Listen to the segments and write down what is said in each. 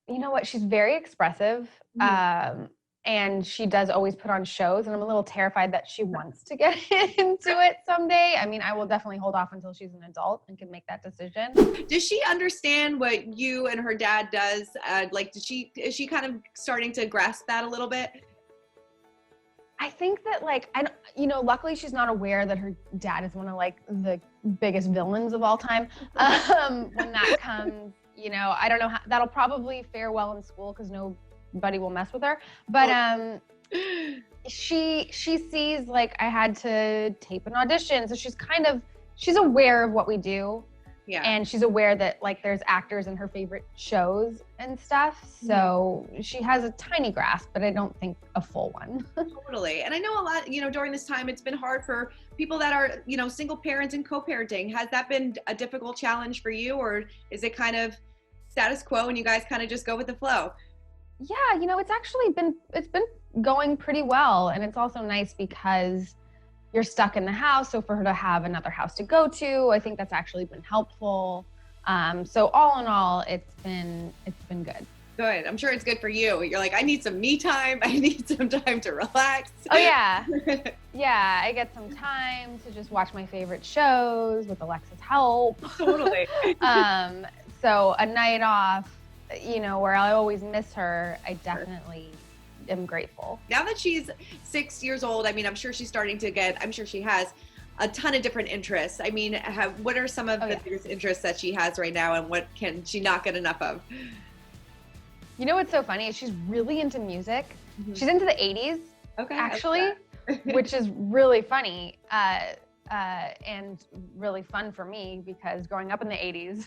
You know what? She's very expressive. And she does always put on shows, and I'm a little terrified that she wants to get into it someday. I mean, I will definitely hold off until she's an adult and can make that decision. Does she understand what you and her dad does? Is she kind of starting to grasp that a little bit? I think that luckily she's not aware that her dad is one of the biggest villains of all time. When that comes, I don't know how that'll probably fare well in school because nobody will mess with her. But she sees I had to tape an audition, so she's aware of what we do. Yeah. And she's aware that there's actors in her favorite shows and stuff. So she has a tiny grasp, but I don't think a full one. Totally. And I know a lot, during this time, it's been hard for people that are, single parents and co-parenting. Has that been a difficult challenge for you, or is it kind of status quo and you guys kind of just go with the flow? Yeah, it's been going pretty well. And it's also nice because you're stuck in the house. So for her to have another house to go to, I think that's actually been helpful. So all in all, it's been good. Good. I'm sure it's good for you. You're like, I need some me time. I need some time to relax. Oh yeah. Yeah. I get some time to just watch my favorite shows with Alexa's help. Totally. So a night off, where I always miss her, I definitely am grateful. Now that she's 6 years old, I mean, I'm sure she's starting to I'm sure she has a ton of different interests. I mean, what are some of the biggest interests that she has right now, and what can she not get enough of? What's so funny is she's really into music. She's into the 80s, actually, which is really funny and really fun for me because growing up in the 80s.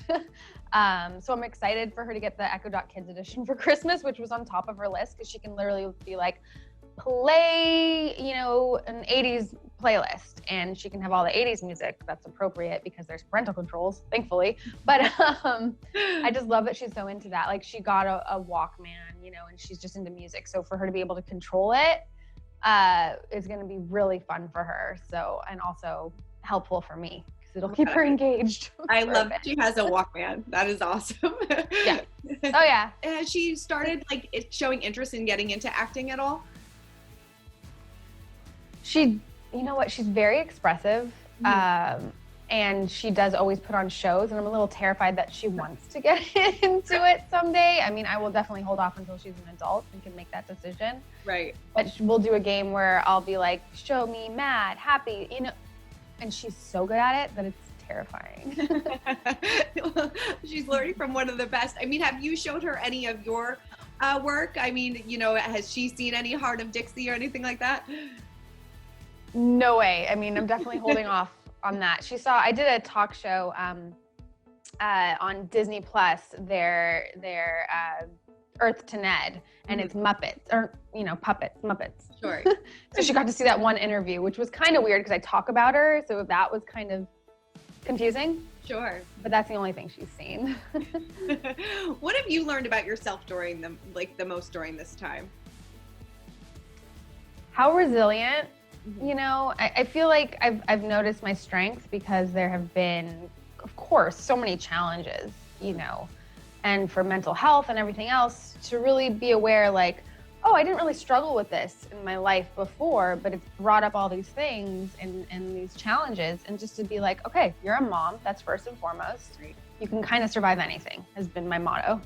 So I'm excited for her to get the Echo Dot Kids edition for Christmas, which was on top of her list because she can literally be like, play, an 80s playlist, and she can have all the 80s music that's appropriate because there's parental controls, thankfully. But I just love that she's so into that. She got a Walkman, and she's just into music. So for her to be able to control it is going to be really fun for her. So, and also helpful for me because it'll keep her engaged. I love that she has a Walkman. That is awesome. Yeah. Oh yeah. Has she started showing interest in getting into acting at all? She's very expressive. And she does always put on shows, and I'm a little terrified that she wants to get into it someday. I mean, I will definitely hold off until she's an adult and can make that decision. Right. But we'll do a game where I'll be like, show me mad, happy, and she's so good at it that it's terrifying. She's learning from one of the best. I mean, have you showed her any of your work? I mean, has she seen any Heart of Dixie or anything like that? No way. I mean, I'm definitely holding off on that. I did a talk show on Disney Plus, their Earth to Ned, and it's Muppets, or Muppets. Sure. So she got to see that one interview, which was kind of weird because I talk about her, so that was kind of confusing. Sure. But that's the only thing she's seen. What have you learned about yourself during the most during this time? How resilient. I feel like I've noticed my strength because there have been, of course, so many challenges, and for mental health and everything else, to really be aware oh, I didn't really struggle with this in my life before, but it's brought up all these things and these challenges, and just to be like, okay, you're a mom, that's first and foremost. You can kind of survive anything, has been my motto.